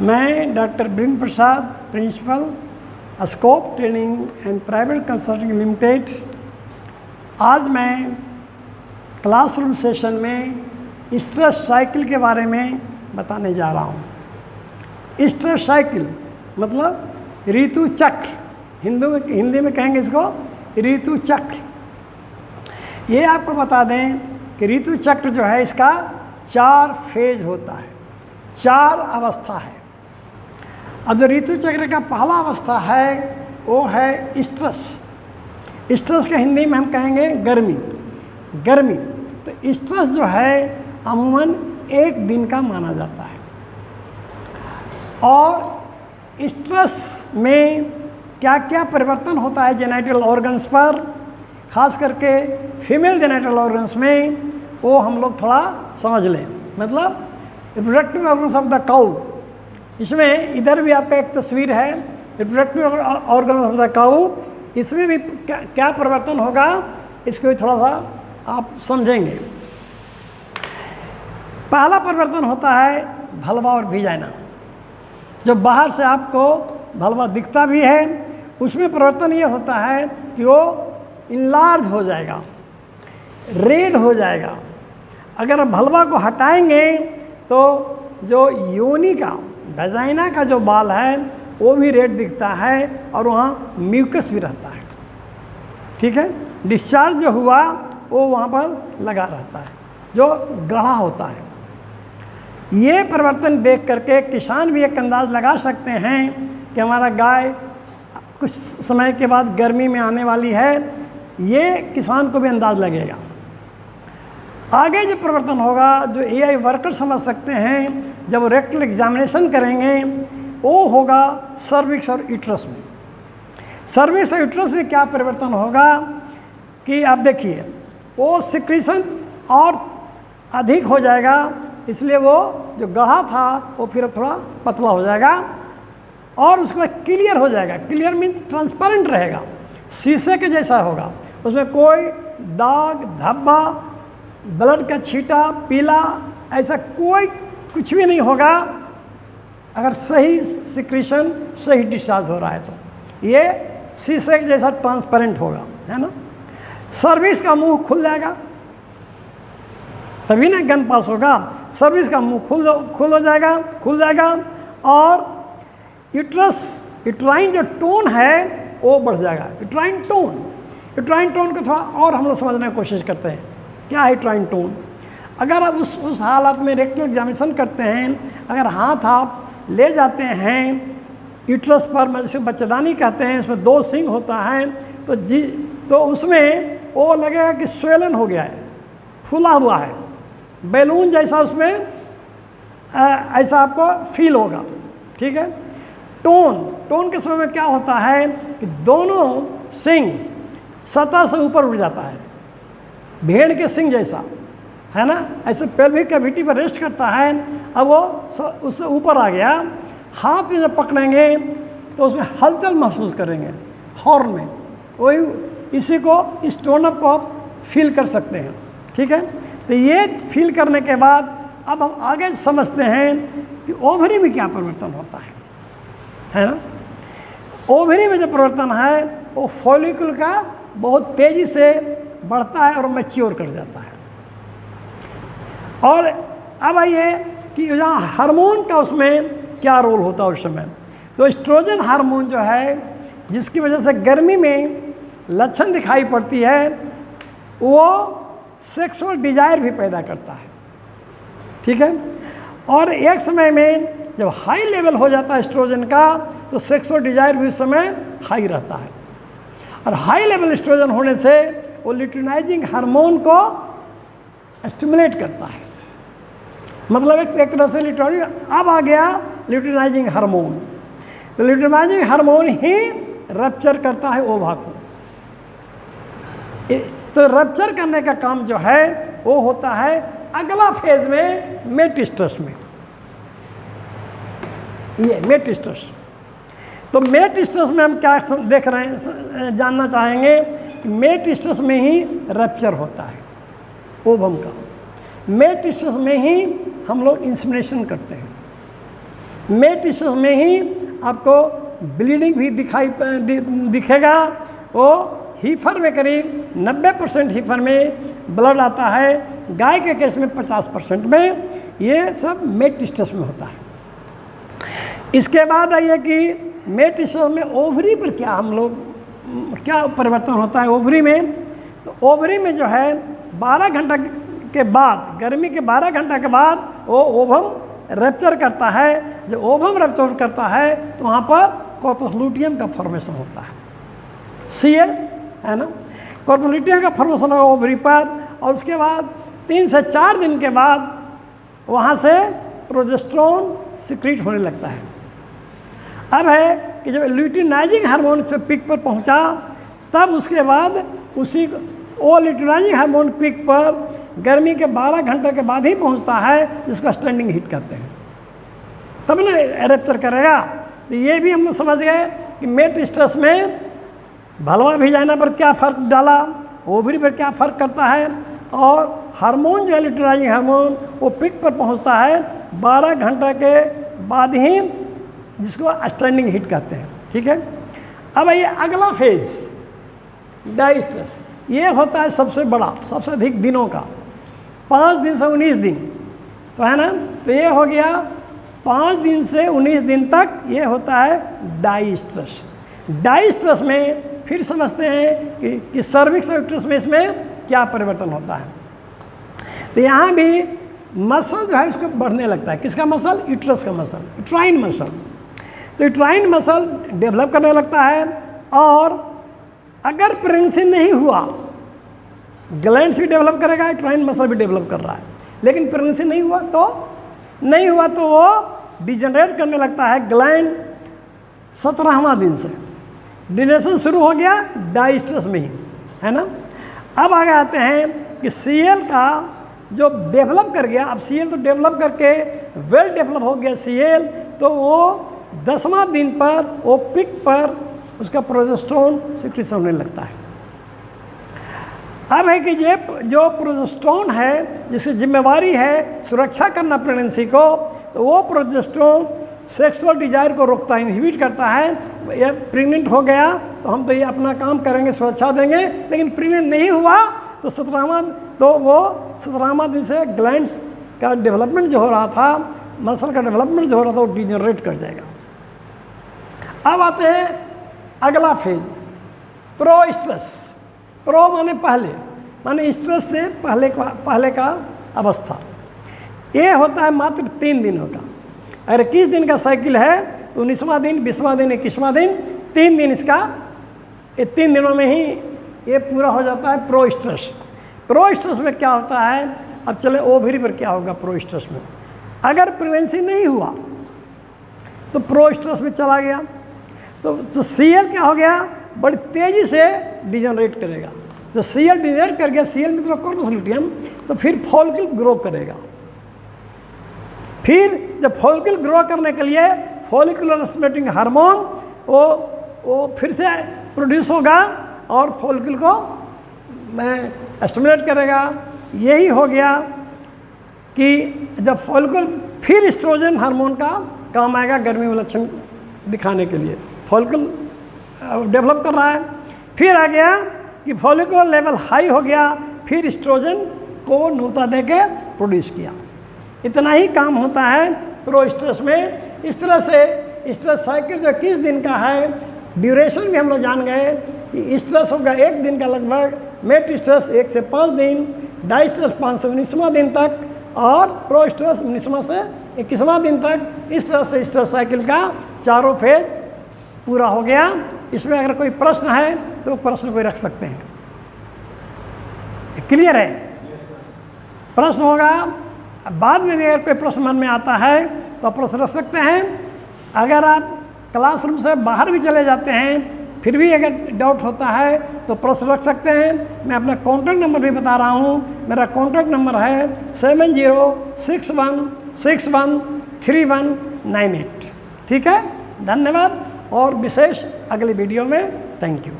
मैं doctor Virendra Prasad, principal, scope training and private consulting limited. आज मैं क्लासरूम सेशन में स्ट्रेस साइकिल के बारे में बताने जा रहा हूँ। स्ट्रेस साइकिल मतलब ऋतु चक्र, हिंदी में कहेंगे इसको ऋतु चक्र। ये आपको बता दें कि ऋतु चक्र जो है इसका 4 फेज होता है, 4 अवस्था है। अब जो ऋतु चक्र का पहला अवस्था है वो है स्ट्रेस। स्ट्रेस के हिंदी में हम कहेंगे गर्मी। तो स्ट्रेस जो है अमूमन 1 दिन का माना जाता है। और स्ट्रेस में क्या क्या परिवर्तन होता है जेनिटल ऑर्गन्स पर, खास करके फीमेल जेनिटल ऑर्गन्स में, वो हम लोग थोड़ा समझ लें। मतलब reproductive organs of the cow, इसमें इधर भी आपका एक तस्वीर है reproductive organ of the cow. इसमें भी क्या परिवर्तन होगा इसको भी थोड़ा सा आप समझेंगे। पहला परिवर्तन होता है भलवा और विजाइना। जो बाहर से आपको भलवा दिखता भी है, उसमें परिवर्तन ये होता है कि वो इनलार्ज हो जाएगा, रेड हो जाएगा। अगर भलवा को हटाएंगे तो जो योनि का, वेजाइना का जो बाल है वो भी रेड दिखता है और वहाँ म्यूकस भी रहता है। ठीक है, डिस्चार्ज जो हुआ वो वहाँ पर लगा रहता है, जो गाढ़ा होता है। ये परिवर्तन देख करके किसान भी एक अंदाज़ लगा सकते हैं कि हमारा गाय कुछ समय के बाद गर्मी में आने वाली है। ये किसान को भी अंदाज़ लगेगा। आगे जो परिवर्तन होगा जो एआई वर्कर समझ सकते हैं, जब रेक्टल एग्जामिनेशन करेंगे, वो होगा सर्विक्स और यूट्रस में। सर्विक्स और यूट्रस में क्या परिवर्तन होगा कि आप देखिए, वो सिक्रीशन और अधिक हो जाएगा, इसलिए वो जो गाढ़ा था वो फिर थोड़ा पतला हो जाएगा और उसके बाद क्लियर हो जाएगा। क्लियर मीन्स ट्रांसपेरेंट रहेगा, शीशे के जैसा होगा। उसमें कोई दाग, धब्बा, ब्लड का छींटा, पीला, ऐसा कोई कुछ भी नहीं होगा अगर सही सिक्रीशन, सही डिस्चार्ज हो रहा है तो ये शीशे के जैसा ट्रांसपेरेंट होगा, है ना। सर्विस का मुंह खुल जाएगा, तभी ना गन पास होगा। सर्विस का मुंह खुल जाएगा और यूट्राइन जो टोन है वो बढ़ जाएगा। यूट्राइन टोन को थोड़ा और हम लोग समझने की कोशिश करते हैं, क्या है यूट्राइन टोन। अगर आप उस हालत में रेक्टल एग्जामिनेशन करते हैं, अगर हाथ आप ले जाते हैं यूट्रस पर, जिसे बच्चेदानी कहते हैं, इसमें 2 सिंग होता है, तो उसमें वो लगेगा कि स्वेलन हो गया है, फूला हुआ है, बैलून जैसा उसमें ऐसा आपको फील होगा। ठीक है। टोन के समय में क्या होता है कि दोनों सिंग सतह से ऊपर उठ जाता है, भेड़ के सिंग जैसा, है ना। ऐसे पेल्विक कैविटी पर रेस्ट करता है। अब वो उससे ऊपर आ गया। हाथ में जब पकड़ेंगे तो उसमें हलचल महसूस करेंगे हॉर्न में, वही इसी को, इस टोन अप को आप फील कर सकते हैं। ठीक है। तो ये फील करने के बाद अब हम आगे समझते हैं कि ओवरी में क्या परिवर्तन होता है ना। ओवरी में जो परिवर्तन है वो फॉलिकल का बहुत तेज़ी से बढ़ता है और मैच्योर कर जाता है। और अब आइए कि जहाँ हार्मोन का उसमें क्या रोल होता है उस समय। तो एस्ट्रोजन हार्मोन जो है, जिसकी वजह से गर्मी में लक्षण दिखाई पड़ती है, वो सेक्सुअल डिजायर भी पैदा करता है। ठीक है। और एक समय में जब हाई लेवल हो जाता है एस्ट्रोजन का, तो सेक्सुअल डिजायर भी उस समय हाई रहता है। और हाई लेवल एस्ट्रोजन होने से वो ल्यूटिनाइजिंग हार्मोन को स्टिमुलेट करता है। मतलब एक तरह से अब आ गया ल्यूटिनाइजिंग हार्मोन। तो ल्यूटिनाइजिंग हार्मोन ही रप्चर करता है ओवा को। तो रप्चर करने का काम जो है वो होता है अगला फेज में, मेट में। ये मेट। तो मेट में हम क्या देख रहे हैं, जानना चाहेंगे कि मेट में ही रप्चर होता है ओवम का। मेट में ही हम लोग इंसेमिनेशन करते हैं। मेट टिश्यूज में ही आपको ब्लीडिंग भी दिखेगा। वो हीफर में करीब 90% हीफर में ब्लड आता है, गाय के केस में 50% में। ये सब मेट टिश्यूज में होता है। इसके बाद आइए कि मेट टिश्यूज में ओवरी पर क्या परिवर्तन होता है ओवरी में। तो ओवरी में जो है 12 घंटा के बाद, गर्मी के 12 घंटा के बाद वो ओवम रप्चर करता है। जब ओवम रप्चर करता है तो वहाँ पर कॉर्पस लूटियम का फॉर्मेशन होता है, Cl है ना। कॉर्पस लूटियम का फॉर्मेशन होगा ओवरी पर, और उसके बाद 3 से 4 दिन के बाद वहाँ से प्रोजेस्टेरोन सिक्रीट होने लगता है। अब है कि जब ल्यूटिनाइजिंग हार्मोन पे पीक पर पहुँचा, तब उसके बाद उसी वो ल्यूटिनाइजिंग हार्मोन पीक पर गर्मी के 12 घंटे के बाद ही पहुंचता है, जिसको स्टैंडिंग हीट कहते हैं, तब ना रप्चर करेगा। तो ये भी हम लोग समझ गए कि मेट स्ट्रेस में भलवा भिजाना पर क्या फ़र्क डाला, ओवरी पर क्या फ़र्क करता है, और हार्मोन जो है ल्यूटिनाइजिंग हार्मोन वो पीक पर पहुंचता है 12 घंटे के बाद ही, जिसको स्टैंडिंग हीट कहते हैं। ठीक है। अब ये अगला फेज डाइस्ट्रेस, ये होता है सबसे बड़ा, सबसे अधिक दिनों का, 5 दिन से 19 दिन, तो है ना। तो ये हो गया 5 दिन से 19 दिन तक, ये होता है डाइस्ट्रेस। डाइस्ट्रेस में फिर समझते हैं कि सर्विक्स और यूट्रस में इसमें क्या परिवर्तन होता है। तो यहाँ भी मसल जो है इसको बढ़ने लगता है। किसका मसल? यूट्रस का मसल, यूट्राइन मसल। तो यूट्राइन मसल डेवलप करने लगता है, और अगर प्रेगनेंसी नहीं हुआ, ग्लैंड्स भी डेवलप करेगा, यूट्राइन मसल भी डेवलप कर रहा है, लेकिन प्रेगनेंसी नहीं हुआ तो वो डिजनरेट करने लगता है ग्लैंड 17वां दिन से। डिजनरेशन शुरू हो गया डाइस्ट्रेस में ही, है ना। अब आगे आते हैं कि Cl का जो डेवलप कर गया, अब Cl तो डेवलप करके वेल डेवलप हो गया Cl, तो वो 10वां दिन पर वो पिक पर उसका प्रोजेस्टेरोन सिक्रीशन होने लगता है। अब है कि ये जो प्रोजेस्टेरोन है, जिसकी जिम्मेवारी है सुरक्षा करना प्रेगनेंसी को, तो वो प्रोजेस्टेरोन सेक्सुअल डिजायर को रोकता है, इनहिबिट करता है। ये प्रेग्नेंट हो गया तो हम तो ये अपना काम करेंगे, सुरक्षा देंगे, लेकिन प्रेग्नेंट नहीं हुआ तो 17वां दिन से ग्लैंड्स का डेवलपमेंट जो हो रहा था, मसल का डेवलपमेंट जो हो रहा था, वो डिजनरेट कर जाएगा। अब आते हैं अगला फेज, प्रोस्ट्रेस। प्रो माने पहले, माने स्ट्रेस से पहले का अवस्था। ये होता है मात्र 3 दिनों का। अगर 21 दिन का साइकिल है तो 19वां दिन, 20वां दिन, 21वां दिन, 3 दिन इसका, ये 3 दिनों में ही ये पूरा हो जाता है प्रोस्ट्रेस। प्रोस्ट्रेस में क्या होता है, अब चले ओवरी पर क्या होगा प्रोस्ट्रेस में। अगर प्रेगनेंसी नहीं हुआ तो प्रोस्ट्रेस में चला गया, तो Cl क्या हो गया, बड़ी तेज़ी से डिजनरेट करेगा। तो Cl डिजनरेट कर गया, Cl मतलब कॉर्पस लूटियम, तो फिर फॉलिकल ग्रो करेगा। फिर जब फॉलिकल ग्रो करने के लिए फॉलिकुलर स्टिमुलेटिंग हार्मोन वो फिर से प्रोड्यूस होगा और फॉलिकल को स्टिमुलेट करेगा। यही हो गया कि जब फॉलिकल, फिर एस्ट्रोजन हार्मोन का काम आएगा गर्मी में लक्षण दिखाने के लिए। फॉलिकल डेवलप कर रहा है, फिर आ गया कि फॉलिकुलर लेवल हाई हो गया, फिर एस्ट्रोजन को न्योता दे के प्रोड्यूस किया। इतना ही काम होता है प्रोस्ट्रेस में। इस तरह से स्ट्रेस साइकिल जो 21 दिन का है, ड्यूरेशन भी हम लोग जान गए कि स्ट्रेस होगा 1 दिन का लगभग, मेट स्ट्रेस 1 से 5 दिन, डाइस्ट्रेस 5 से 19वां दिन तक, और प्रोस्ट्रेस 19वां से 21वां दिन तक। इस तरह से स्ट्रेस साइकिल का चारों फेज पूरा हो गया। इसमें अगर कोई प्रश्न है तो प्रश्न कोई रख सकते हैं। क्लियर है? प्रश्न होगा, बाद में भी अगर कोई प्रश्न मन में आता है तो प्रश्न रख सकते हैं। अगर आप क्लासरूम से बाहर भी चले जाते हैं, फिर भी अगर डाउट होता है तो प्रश्न रख सकते हैं। मैं अपना कॉन्टैक्ट नंबर भी बता रहा हूँ। मेरा कॉन्टैक्ट नंबर है 7061613198। ठीक है, धन्यवाद। और विशेष अगली वीडियो में। Thank you.